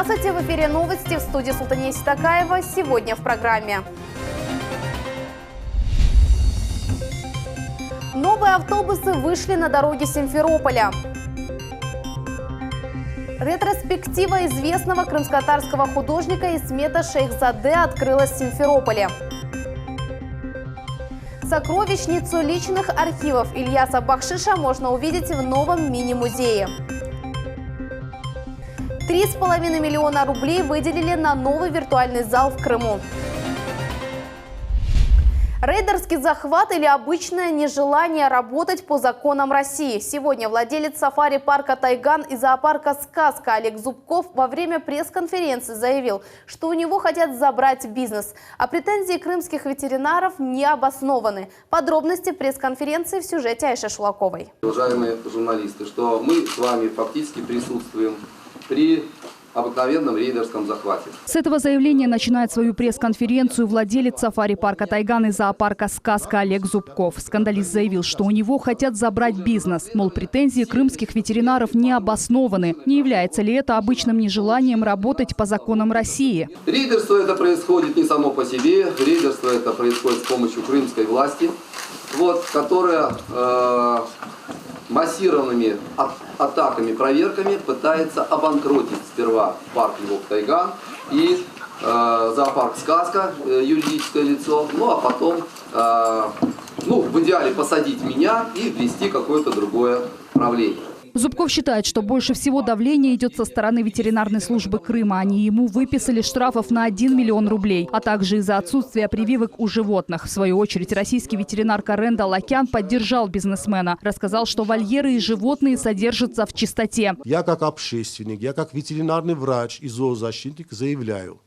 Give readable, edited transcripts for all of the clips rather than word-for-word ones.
Здравствуйте, в эфире новости, в студии Султания Ситакаева. Сегодня в программе. Новые автобусы вышли на дороги Симферополя. Ретроспектива известного крымско-татарского художника Исмета Шейхзаде открылась в Симферополе. Сокровищницу личных архивов Ильяса Бахшиша можно увидеть в новом мини-музее. 3,5 миллиона рублей выделили на новый виртуальный зал в Крыму. Рейдерский захват или обычное нежелание работать по законам России. Сегодня владелец сафари-парка «Тайган» и зоопарка «Сказка» Олег Зубков во время пресс-конференции заявил, что у него хотят забрать бизнес. А претензии крымских ветеринаров не обоснованы. Подробности пресс-конференции в сюжете Айши Шулаковой. Уважаемые журналисты, что мы с вами фактически присутствуем при обыкновенном рейдерском захвате. С этого заявления начинает свою пресс-конференцию владелец сафари-парка «Тайган» и зоопарка «Сказка» Олег Зубков. Скандалист заявил, что у него хотят забрать бизнес. Мол, претензии крымских ветеринаров не обоснованы. Не является ли это обычным нежеланием работать по законам России? Рейдерство это происходит не само по себе. Рейдерство это происходит с помощью крымской власти, которая массированными атаками, проверками пытается обанкротить сперва парк Львов-Тайган и зоопарк «Сказка», юридическое лицо, а потом, в идеале посадить меня и ввести какое-то другое правление. Зубков считает, что больше всего давление идет со стороны ветеринарной службы Крыма. Они ему выписали штрафов на 1 миллион рублей, а также из-за отсутствия прививок у животных. В свою очередь, российский ветеринар Карен Даллакян поддержал бизнесмена. Рассказал, что вольеры и животные содержатся в чистоте. Я как общественник, я как ветеринарный врач и зоозащитник заявляю,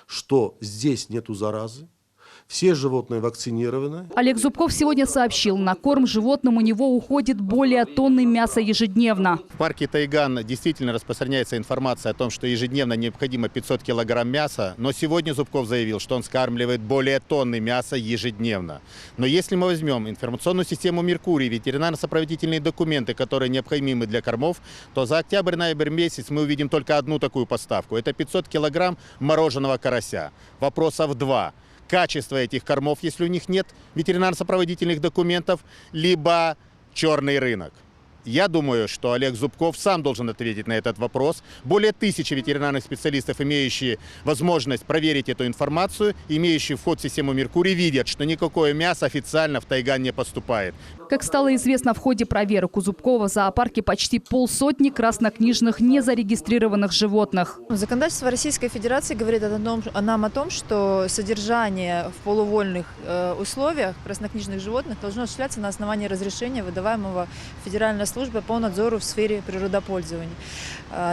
что здесь нету заразы. Все животные вакцинированы. Олег Зубков сегодня сообщил, на корм животным у него уходит более тонны мяса ежедневно. В парке «Тайган» действительно распространяется информация о том, что ежедневно необходимо 500 килограмм мяса. Но сегодня Зубков заявил, что он скармливает более тонны мяса ежедневно. Но если мы возьмем информационную систему «Меркурий», ветеринарно-сопроводительные документы, которые необходимы для кормов, то за октябрь-ноябрь месяц мы увидим только одну такую поставку. Это 500 килограмм мороженого карася. Вопросов два. Качество этих кормов, если у них нет ветеринарно-сопроводительных документов, либо черный рынок. Я думаю, что Олег Зубков сам должен ответить на этот вопрос. Более 1000 ветеринарных специалистов, имеющие возможность проверить эту информацию, имеющие вход в систему «Меркурий», видят, что никакое мясо официально в Тайган не поступает. Как стало известно, в ходе проверок у Зубкова в зоопарке почти 500 краснокнижных незарегистрированных животных. Законодательство Российской Федерации говорит нам о том, что содержание в полувольных условиях краснокнижных животных должно осуществляться на основании разрешения, выдаваемого Федеральной службой по надзору в сфере природопользования.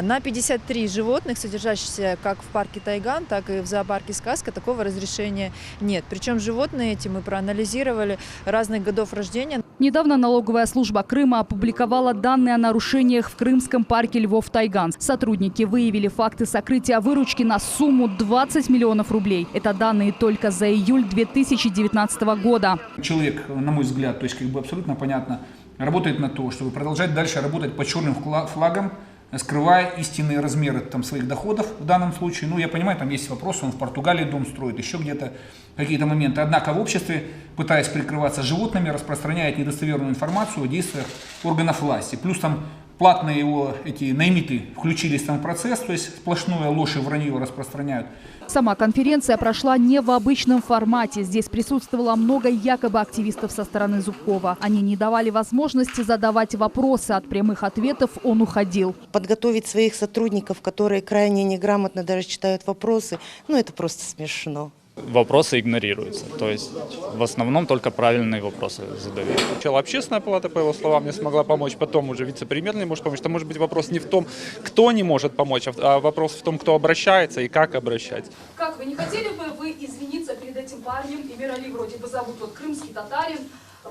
На 53 животных, содержащихся как в парке «Тайган», так и в зоопарке «Сказка», такого разрешения нет. Причем животные эти мы проанализировали разных годов рождения. Недавно налоговая служба Крыма опубликовала данные о нарушениях в крымском парке Львов-Тайган. Сотрудники выявили факты сокрытия выручки на сумму 20 миллионов рублей. Это данные только за июль 2019 года. Человек, на мой взгляд, абсолютно понятно, работает на то, чтобы продолжать дальше работать по черным флагам, скрывая истинные размеры своих доходов в данном случае. Я понимаю, там есть вопросы, он в Португалии дом строит, еще где-то какие-то моменты. Однако в обществе, пытаясь прикрываться животными, распространяет недостоверную информацию о действиях органов власти. Плюс там платные его эти наймиты включились в процесс, то есть сплошное ложь и вранье распространяют. Сама конференция прошла не в обычном формате. Здесь присутствовало много якобы активистов со стороны Зубкова. Они не давали возможности задавать вопросы. От прямых ответов он уходил. Подготовить своих сотрудников, которые крайне неграмотно даже читают вопросы, это просто смешно. Вопросы игнорируются. То есть в основном только правильные вопросы задают. Сначала общественная палата, по его словам, не смогла помочь, потом уже вице-премьер не может помочь. Там может быть вопрос не в том, кто не может помочь, а вопрос в том, кто обращается и как обращать. Как вы, не хотели бы вы извиниться перед этим парнем, Эмирали вроде бы зовут, крымский татарин,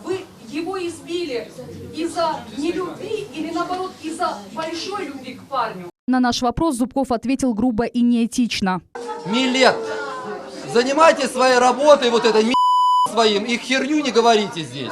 вы его избили из-за нелюбви или наоборот из-за большой любви к парню? На наш вопрос Зубков ответил грубо и неэтично. Милет! Занимайтесь своей работой, этой своим, и херню не говорите здесь.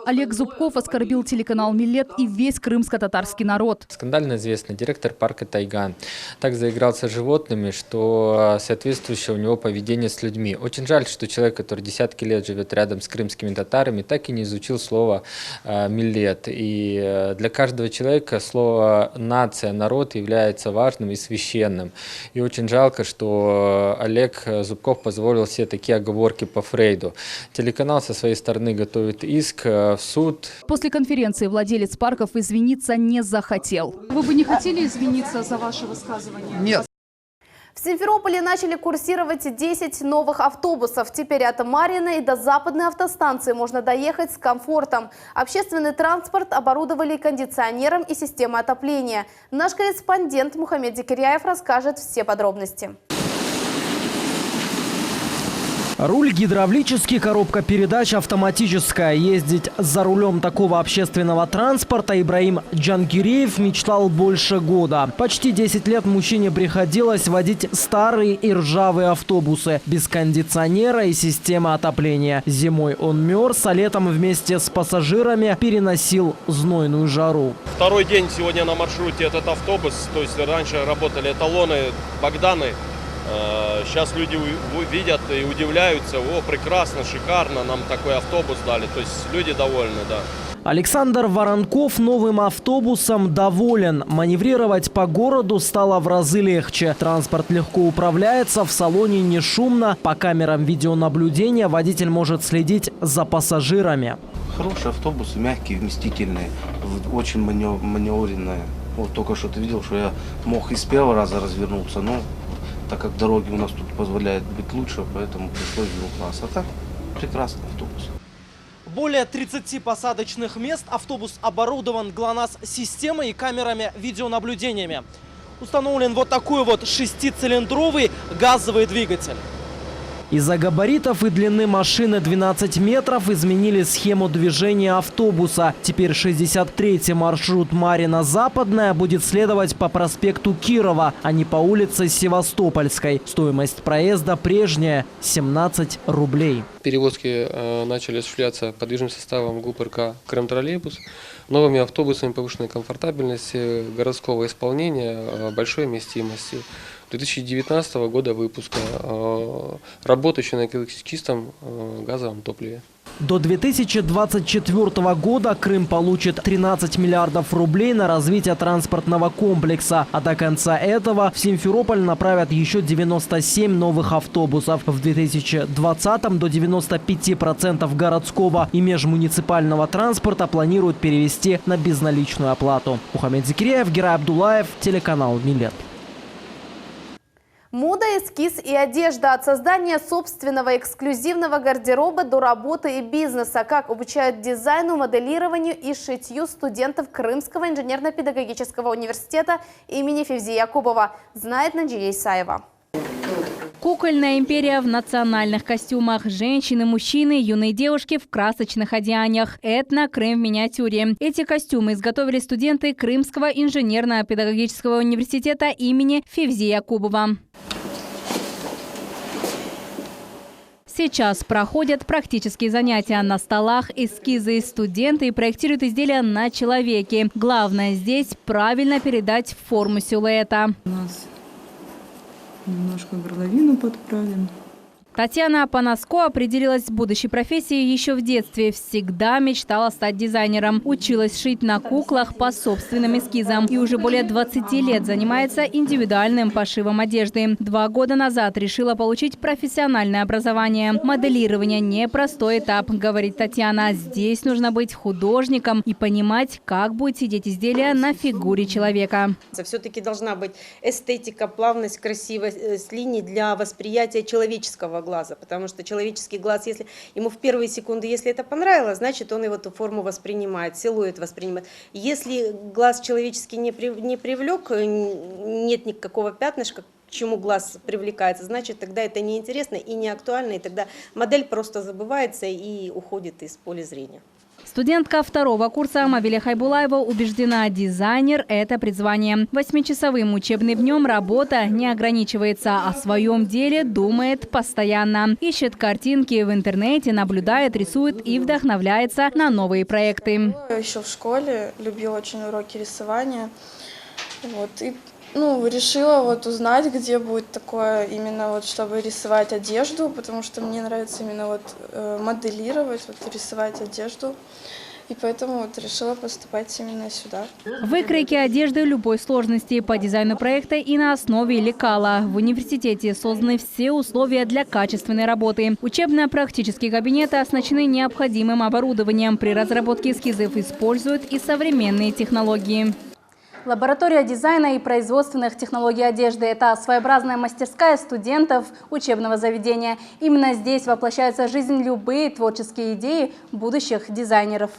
Олег Зубков оскорбил телеканал «Милет» и весь крымско-татарский народ. Скандально известный директор парка «Тайган» так заигрался с животными, что соответствующее у него поведение с людьми. Очень жаль, что человек, который десятки лет живет рядом с крымскими татарами, так и не изучил слово «милет». И для каждого человека слово «нация», «народ» является важным и священным. И очень жалко, что Олег Зубков позволил себе такие оговорки по Фрейду. Телеканал со своей стороны готовит иск в суд. После конференции владелец парков извиниться не захотел. Вы бы не хотели извиниться за ваше высказывание? Нет. В Симферополе начали курсировать 10 новых автобусов. Теперь от Марьино и до Западной автостанции можно доехать с комфортом. Общественный транспорт оборудовали кондиционером и системой отопления. Наш корреспондент Мухаммед Зикиряев расскажет все подробности. Руль гидравлический, коробка передач автоматическая. Ездить за рулем такого общественного транспорта Ибраим Джангиреев мечтал больше года. Почти 10 лет мужчине приходилось водить старые и ржавые автобусы без кондиционера и системы отопления. Зимой он мерз, а летом вместе с пассажирами переносил знойную жару. Второй день сегодня на маршруте этот автобус. То есть раньше работали эталоны, Богданы. Сейчас люди видят и удивляются: о, прекрасно, шикарно, нам такой автобус дали. То есть люди довольны, да. Александр Воронков новым автобусом доволен. Маневрировать по городу стало в разы легче. Транспорт легко управляется, в салоне не шумно. По камерам видеонаблюдения водитель может следить за пассажирами. Хороший автобус, мягкий, вместительный, очень маневренный. Вот только что ты видел, что я мог и с первого раза развернуться, но так как дороги у нас тут позволяют быть лучше, поэтому пришлось в двух раз. А так прекрасный автобус. Более 30 посадочных мест. Автобус оборудован ГЛОНАСС-системой и камерами видеонаблюдениями. Установлен вот такой вот 6-цилиндровый газовый двигатель. Из-за габаритов и длины машины 12 метров изменили схему движения автобуса. Теперь 63-й маршрут Марьино-Западная будет следовать по проспекту Кирова, а не по улице Севастопольской. Стоимость проезда прежняя – 17 рублей. Перевозки начали осуществляться подвижным составом ГУП РК «Крымтроллейбус» новыми автобусами повышенной комфортабельности, городского исполнения, большой вместимости. 2019 года выпуска, работающий на чистом газовом топливе. До 2024 года Крым получит 13 миллиардов рублей на развитие транспортного комплекса. А до конца этого в Симферополь направят еще 97 новых автобусов. В 2020-м до 95% городского и межмуниципального транспорта планируют перевести на безналичную оплату. Мухаммед Зикиряев, Герай Абдулаев, телеканал «Милет». Мода, эскиз и одежда. От создания собственного эксклюзивного гардероба до работы и бизнеса. Как обучают дизайну, моделированию и шитью студентов Крымского инженерно-педагогического университета имени Февзи Якубова, знает Наджия Исаева. Кукольная империя в национальных костюмах. Женщины, мужчины, юные девушки в красочных одеяниях. Этно-Крым в миниатюре. Эти костюмы изготовили студенты Крымского инженерно-педагогического университета имени Февзи Якубова. Сейчас проходят практические занятия. На столах эскизы. Студенты проектируют изделия на человеке. Главное здесь правильно передать форму силуэта. У нас немножко горловину подправим. Татьяна Панаско определилась с будущей профессией еще в детстве. Всегда мечтала стать дизайнером. Училась шить на куклах по собственным эскизам. И уже более 20 лет занимается индивидуальным пошивом одежды. 2 года назад решила получить профессиональное образование. Моделирование – непростой этап, говорит Татьяна. Здесь нужно быть художником и понимать, как будет сидеть изделие на фигуре человека. Все-таки должна быть эстетика, плавность, красивость линий для восприятия человеческого глаза, потому что человеческий глаз, если ему в первые секунды, если это понравилось, значит он его эту форму воспринимает, силуэт воспринимает. Если глаз человеческий не привлек, нет никакого пятнышка, к чему глаз привлекается, значит тогда это неинтересно и не актуально, и тогда модель просто забывается и уходит из поля зрения. Студентка второго курса Мавиля Хайбулаева убеждена, дизайнер – это призвание. 8-часовым учебным днем работа не ограничивается, о своем деле думает постоянно. Ищет картинки в интернете, наблюдает, рисует и вдохновляется на новые проекты. Еще в школе любила очень уроки рисования. И решила узнать, где будет такое именно чтобы рисовать одежду, потому что мне нравится именно моделировать, рисовать одежду. И поэтому решила поступать именно сюда. Выкройки одежды любой сложности по дизайну проекта и на основе лекала. В университете созданы все условия для качественной работы. Учебно-практические кабинеты оснащены необходимым оборудованием. При разработке эскизов используют и современные технологии. Лаборатория дизайна и производственных технологий одежды – это своеобразная мастерская студентов учебного заведения. Именно здесь воплощаются в жизнь любые творческие идеи будущих дизайнеров.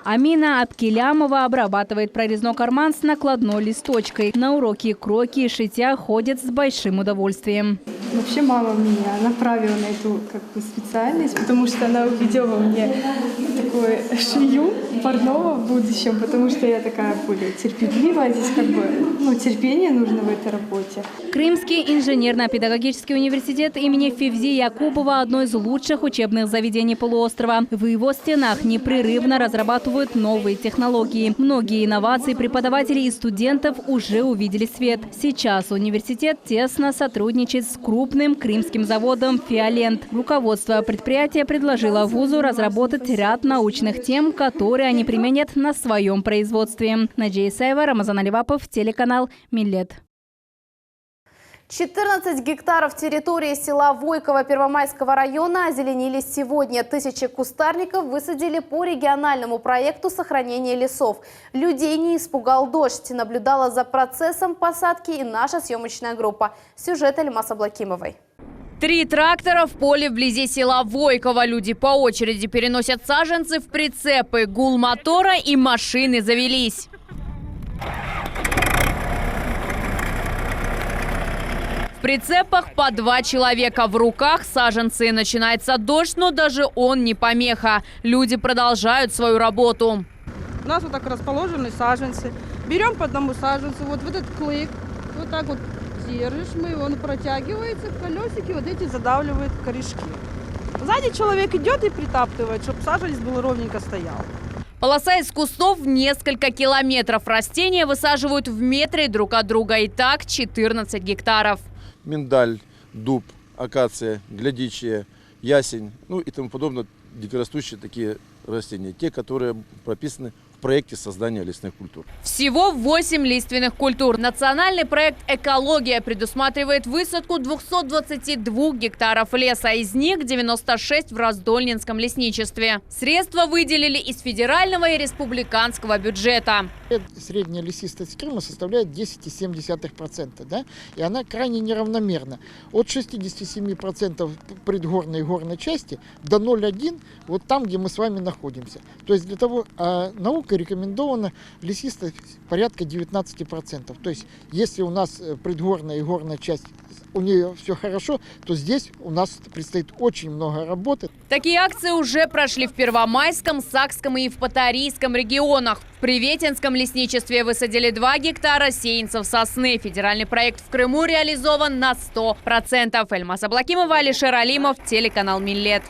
Амина Абкилямова обрабатывает прорезной карман с накладной листочкой. На уроки кройки и шитья ходит с большим удовольствием. Вообще мама меня направила на эту специальность, потому что она увидела во мне такую швею парного в будущем, потому что я такая более терпеливая. Здесь терпение нужно в этой работе. Крымский инженерно-педагогический университет имени Февзи Якубова – одно из лучших учебных заведений полуострова. В его стенах непрерывно разрабатывают новые технологии. Многие инновации преподавателей и студентов уже увидели свет. Сейчас университет тесно сотрудничает с крупным крымским заводом «Фиолент». Руководство предприятия предложило вузу разработать ряд научных тем, которые они применят на своем производстве. Наджия Исаева, Рамазан Аливапов, телеканал «Миллет». 14 гектаров территории села Войково Первомайского района озеленились сегодня. Тысячи кустарников высадили по региональному проекту сохранения лесов. Людей не испугал дождь. Наблюдала за процессом посадки и наша съемочная группа. Сюжет Альмаса Блакимовой. 3 трактора в поле вблизи села Войково. Люди по очереди переносят саженцы в прицепы. Гул мотора и машины завелись. В прицепах по 2 человека, в руках саженцы. Начинается дождь, но даже он не помеха. Люди продолжают свою работу. У нас так расположены саженцы. Берем по одному саженцу, в этот клык, так держишь, он протягивается, колесики эти задавливают корешки. Сзади человек идет и притаптывает, чтобы саженец был ровненько стоял. Полоса из кустов несколько километров. Растения высаживают в метре друг от друга. И так 14 гектаров. Миндаль, дуб, акация, глядичья, ясень, и тому подобное, дикорастущие такие растения. Те, которые прописаны в проекте создания лесных культур. Всего 8 лиственных культур. Национальный проект «Экология» предусматривает высадку 222 гектаров леса. Из них 96 в Раздольнинском лесничестве. Средства выделили из федерального и республиканского бюджета. Средняя лесистость Крыма составляет 10,7%, да? И она крайне неравномерна. От 67% предгорной и горной части до 0,1% вот там, где мы с вами находимся. То есть для того, наукой рекомендована лесистость порядка 19%. То есть если у нас предгорная и горная часть, у нее все хорошо, то здесь у нас предстоит очень много работы. Такие акции уже прошли в Первомайском, Сакском и Евпаторийском регионах. В Приветинском лесничестве высадили 2 гектара сеянцев сосны. Федеральный проект в Крыму реализован на 100%. Альмаса Блакимова, Алишер Алимов, телеканал «Миллет».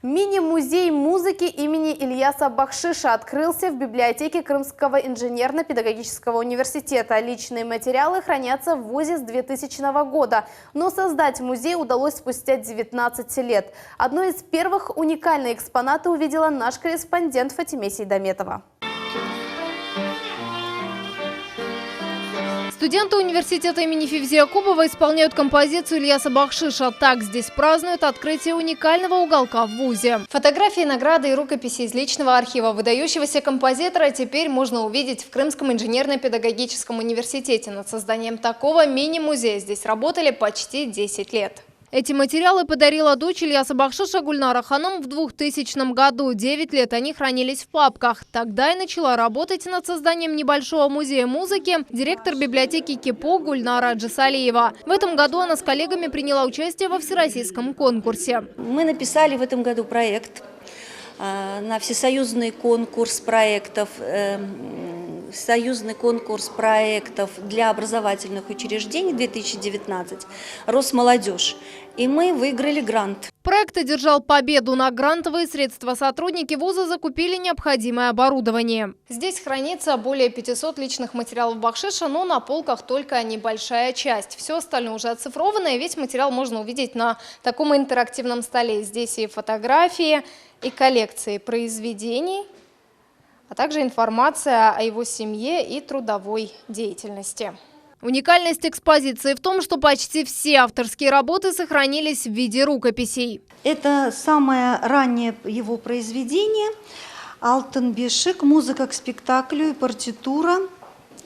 Мини-музей музыки имени Ильяса Бахшиша открылся в библиотеке Крымского инженерно-педагогического университета. Личные материалы хранятся в вузе с 2000 года, но создать музей удалось спустя 19 лет. Одной из первых уникальные экспонаты увидела наш корреспондент Фатиме Сейдаметова. Студенты университета имени Февзи Якубова исполняют композицию Ильяса Бахшиша. Так здесь празднуют открытие уникального уголка в вузе. Фотографии, награды и рукописи из личного архива выдающегося композитора теперь можно увидеть в Крымском инженерно-педагогическом университете. Над созданием такого мини-музея здесь работали почти 10 лет. Эти материалы подарила дочь Ильяса Бахшиша Гульнара Ханум в 2000 году. 9 лет они хранились в папках. Тогда и начала работать над созданием небольшого музея музыки директор библиотеки КИПО Гульнара Джасалиева. В этом году она с коллегами приняла участие во всероссийском конкурсе. Мы написали в этом году проект на всесоюзный конкурс проектов, для образовательных учреждений 2019 «Росмолодежь». И мы выиграли грант. Проект одержал победу. На грантовые средства сотрудники вуза закупили необходимое оборудование. Здесь хранится более 500 личных материалов бахшиша, но на полках только небольшая часть. Все остальное уже оцифровано, и весь материал можно увидеть на таком интерактивном столе. Здесь и фотографии, и коллекции произведений, а также информация о его семье и трудовой деятельности. Уникальность экспозиции в том, что почти все авторские работы сохранились в виде рукописей. Это самое раннее его произведение «Алтын бешик», музыка к спектаклю и партитура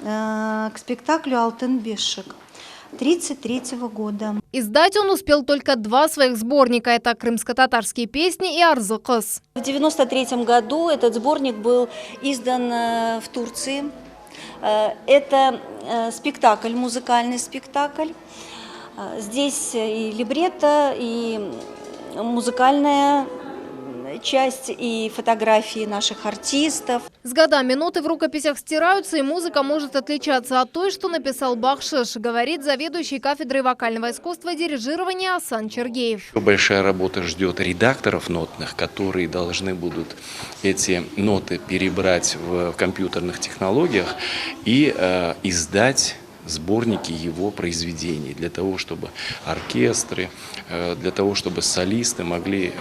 к спектаклю «Алтын бешик» 1933 года. Издать он успел только 2 своих сборника. Это крымско-татарские песни и «Арзы кыз». В 1993 году этот сборник был издан в Турции. Это спектакль, музыкальный спектакль. Здесь и либретто, и музыкальная часть, и фотографии наших артистов. С годами ноты в рукописях стираются, и музыка может отличаться от той, что написал бахшиш, говорит заведующий кафедрой вокального искусства дирижирования Асан Чергеев. Большая работа ждет редакторов нотных, которые должны будут эти ноты перебрать в компьютерных технологиях и издать сборники его произведений, для того, чтобы оркестры, для того, чтобы солисты могли,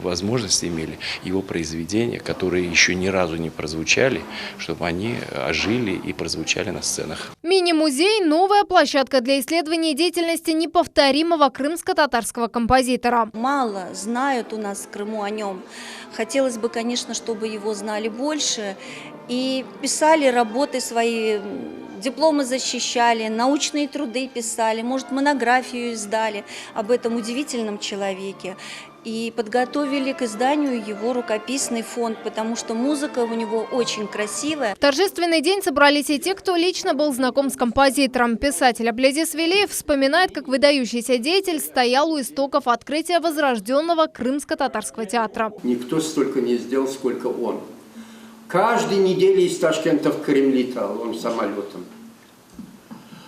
возможность имели его произведения, которые еще ни разу не прозвучали, чтобы они ожили и прозвучали на сценах. Мини-музей – новая площадка для исследования деятельности неповторимого крымско-татарского композитора. Мало знают у нас в Крыму о нем. Хотелось бы, конечно, чтобы его знали больше и писали работы свои, дипломы защищали, научные труды писали, может, монографию издали об этом удивительном человеке. И подготовили к изданию его рукописный фонд, потому что музыка у него очень красивая. В торжественный день собрались и те, кто лично был знаком с композитором. Писатель Аблязис Велиев вспоминает, как выдающийся деятель стоял у истоков открытия возрожденного крымско-татарского театра. Никто столько не сделал, сколько он. Каждую неделю из Ташкента в Крым летал он самолетом.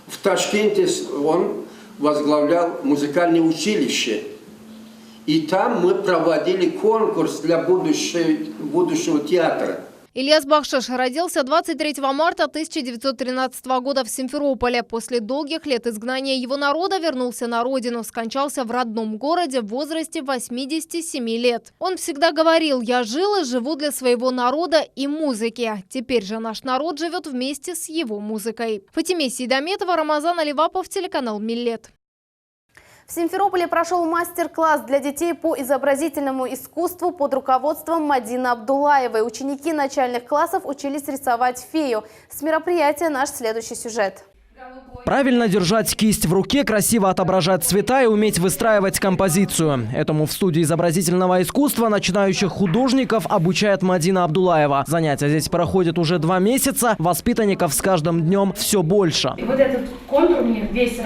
В Ташкенте он возглавлял музыкальное училище. И там мы проводили конкурс для будущего театра. Ильяс Бахшиш родился 23 марта 1913 года в Симферополе. После долгих лет изгнания его народа вернулся на родину. Скончался в родном городе в возрасте 87 лет. Он всегда говорил: «Я жил и живу для своего народа и музыки». Теперь же наш народ живет вместе с его музыкой. Фатиме Сейдаметова, Рамазан Аливапов, телеканал «Миллет». В Симферополе прошел мастер-класс для детей по изобразительному искусству под руководством Мадины Абдулаевой. Ученики начальных классов учились рисовать фею. С мероприятия наш следующий сюжет. Правильно держать кисть в руке, красиво отображать цвета и уметь выстраивать композицию. Этому в студии изобразительного искусства начинающих художников обучает Мадина Абдулаева. Занятия здесь проходят уже 2 месяца, воспитанников с каждым днем все больше. И вот этот контур мне весь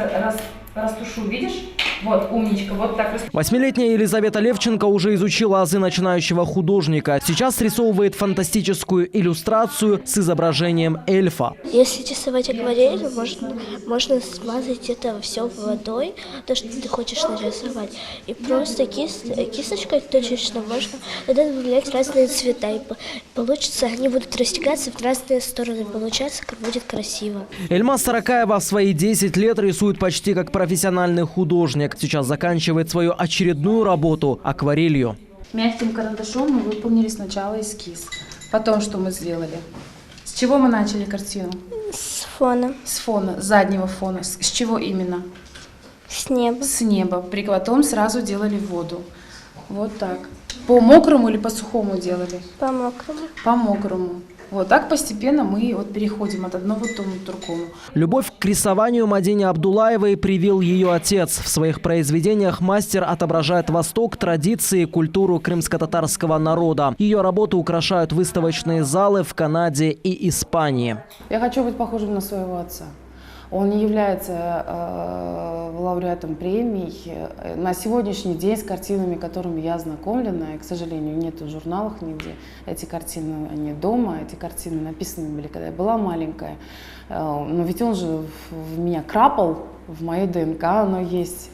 растушу, видишь? Вот, умничка, вот так. 8-летняя Елизавета Левченко уже изучила азы начинающего художника. Сейчас рисовывает фантастическую иллюстрацию с изображением эльфа. Если рисовать акварелью, можно смазать это все водой, то, что ты хочешь нарисовать. И просто кисточкой точечно можно тогда добавлять разные цвета. И получится, они будут растекаться в разные стороны. Получается, как будет красиво. Эльмаз Саракаева в свои 10 лет рисует почти как профессиональный художник. Сейчас заканчивает свою очередную работу – акварелью. Мягким карандашом мы выполнили сначала эскиз. Потом что мы сделали? С чего мы начали картину? С фона. С фона, с заднего фона. С чего именно? С неба. С неба. Потом сразу делали воду. Вот так. По мокрому или по сухому делали? По мокрому. По мокрому. Вот так постепенно мы переходим от одного к другому. Любовь к рисованию Мадине Абдулаевой привил ее отец. В своих произведениях мастер отображает Восток, традиции, культуру крымско-татарского народа. Ее работы украшают выставочные залы в Канаде и Испании. Я хочу быть похожим на своего отца. Он не является лауреатом премий. На сегодняшний день с картинами, которыми я ознакомлена, и, к сожалению, нет в журналах нигде. Эти картины, они дома, эти картины написаны были, когда я была маленькая. Но ведь он же в меня крапал, в моей ДНК оно есть.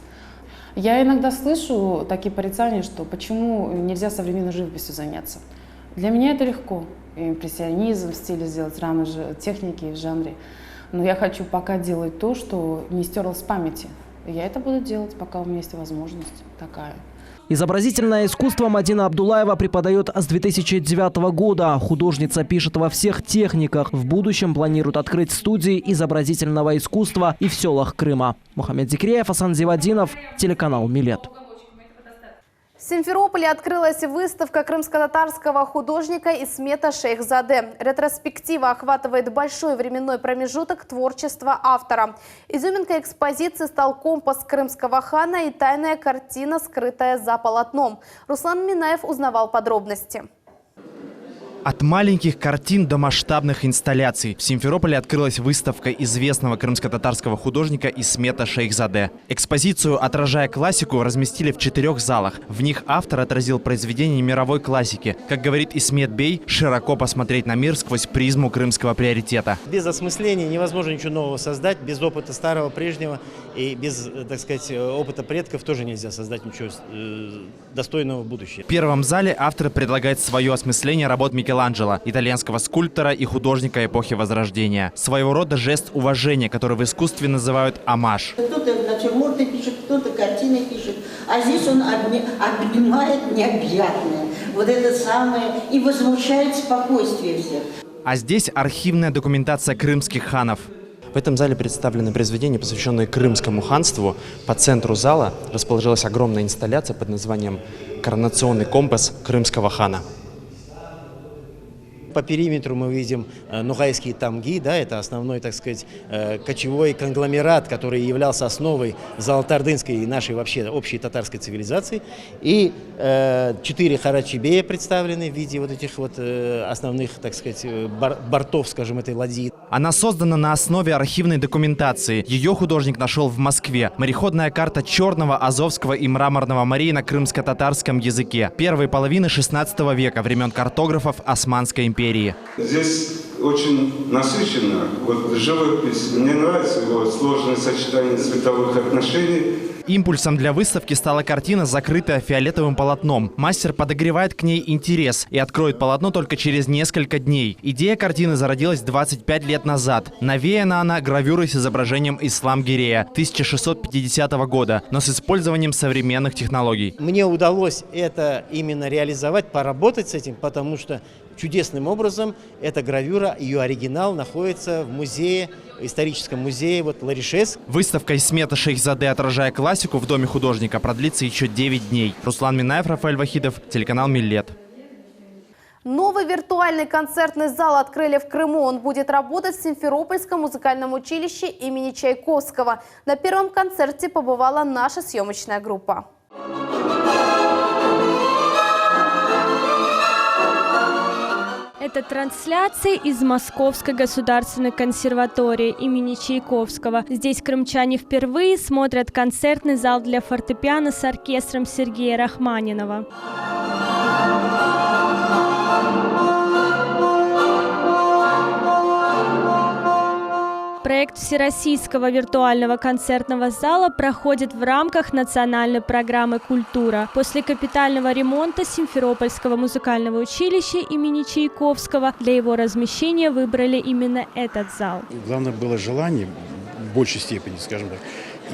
Я иногда слышу такие порицания, что почему нельзя современной живописью заняться. Для меня это легко. Импрессионизм в стиле сделать рамы техники в жанре. Но я хочу пока делать то, что не стерлось с памяти. Я это буду делать, пока у меня есть возможность такая. Изобразительное искусство Мадина Абдулаева преподает с 2009 года. Художница пишет во всех техниках. В будущем планирует открыть студии изобразительного искусства и в селах Крыма. Мухаммед Зикреев, Асан Зивадинов, телеканал Милет. В Симферополе открылась выставка крымско-татарского художника Исмета Шейхзаде. Ретроспектива охватывает большой временной промежуток творчества автора. Изюминкой экспозиции стал компас крымского хана и тайная картина, скрытая за полотном. Руслан Минаев узнавал подробности. От маленьких картин до масштабных инсталляций в Симферополе открылась выставка известного крымско-татарского художника Исмета Шейхзаде. Экспозицию, отражая классику, разместили в 4 залах. В них автор отразил произведения мировой классики. Как говорит Исмет Бей, широко посмотреть на мир сквозь призму крымского приоритета. Без осмысления невозможно ничего нового создать, без опыта старого, прежнего и без, так сказать, опыта предков тоже нельзя создать ничего достойного в будущем. В первом зале автор предлагает свое осмысление работ Микеланджело, итальянского скульптора и художника эпохи Возрождения. Своего рода жест уважения, который в искусстве называют оммаж. Кто-то натюрморты пишет, кто-то картины пишет, а здесь он обнимает необъятное. Вот это самое и возмущает спокойствие всех. А здесь архивная документация крымских ханов. В этом зале представлены произведения, посвященные Крымскому ханству. По центру зала расположилась огромная инсталляция под названием «Коронационный компас крымского хана». По периметру мы видим нугайские тамги, да, это основной, так сказать, кочевой конгломерат, который являлся основой золотоордынской и нашей вообще общей татарской цивилизации. И 4 харачибея представлены в виде вот этих вот основных, так сказать, бортов, скажем, этой ладьи. Она создана на основе архивной документации. Ее художник нашел в Москве. Мореходная карта Черного, Азовского и Мраморного морей на крымско-татарском языке. Первой половины 16 века, времен картографов Османской империи. Здесь очень насыщенно. Вот живопись, мне нравится его сложное сочетание цветовых отношений. Импульсом для выставки стала картина, закрытая фиолетовым полотном. Мастер подогревает к ней интерес и откроет полотно только через несколько дней. Идея картины зародилась 25 лет назад. Навеяна она гравюрой с изображением Ислам-Гирея 1650 года, но с использованием современных технологий. Мне удалось это именно реализовать, поработать с этим, потому что чудесным образом эта гравюра, ее оригинал находится в музее, историческом музее Ларишес. Выставка Исмета Шейхзаде, отражая классику, в доме художника продлится еще 9 дней. Руслан Минаев, Рафаэль Вахидов, телеканал Милет. Новый виртуальный концертный зал открыли в Крыму. Он будет работать в Симферопольском музыкальном училище имени Чайковского. На первом концерте побывала наша съемочная группа. Это трансляция из Московской государственной консерватории имени Чайковского. Здесь крымчане впервые смотрят концертный зал для фортепиано с оркестром Сергея Рахманинова. Проект Всероссийского виртуального концертного зала проходит в рамках национальной программы «Культура». После капитального ремонта Симферопольского музыкального училища имени Чайковского для его размещения выбрали именно этот зал. Главное было желание, в большей степени, скажем так.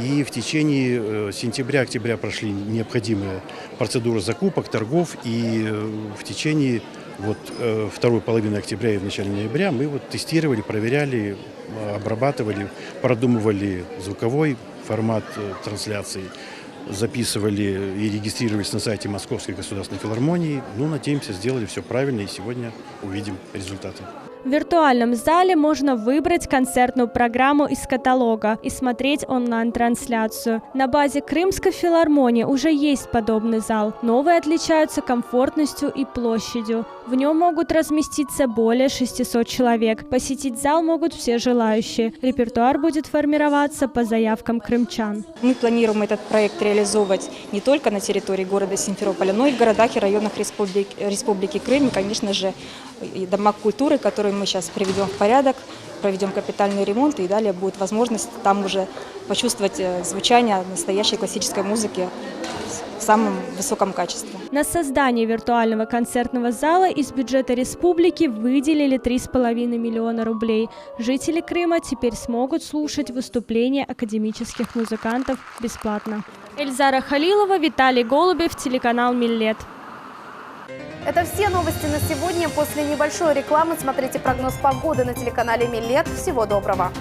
И в течение сентября-октября прошли необходимые процедуры закупок, торгов. И в течение второй половины октября и в начале ноября мы тестировали, проверяли, обрабатывали, продумывали звуковой формат трансляции, записывали и регистрировались на сайте Московской государственной филармонии. Надеемся, сделали все правильно, и сегодня увидим результаты. В виртуальном зале можно выбрать концертную программу из каталога и смотреть онлайн-трансляцию. На базе Крымской филармонии уже есть подобный зал. Новые отличаются комфортностью и площадью. В нем могут разместиться более 600 человек. Посетить зал могут все желающие. Репертуар будет формироваться по заявкам крымчан. Мы планируем этот проект реализовывать не только на территории города Симферополя, но и в городах и районах Республики Крым. И, конечно же, и дома культуры, которые мы сейчас приведем в порядок, проведем капитальный ремонт, и далее будет возможность там уже почувствовать звучание настоящей классической музыки в самом высоком качестве. На создание виртуального концертного зала из бюджета республики выделили 3,5 миллиона рублей. Жители Крыма теперь смогут слушать выступления академических музыкантов бесплатно. Эльзара Халилова, Виталий Голубев, телеканал «Миллет». Это все новости на сегодня. После небольшой рекламы смотрите прогноз погоды на телеканале «Миллет». Всего доброго!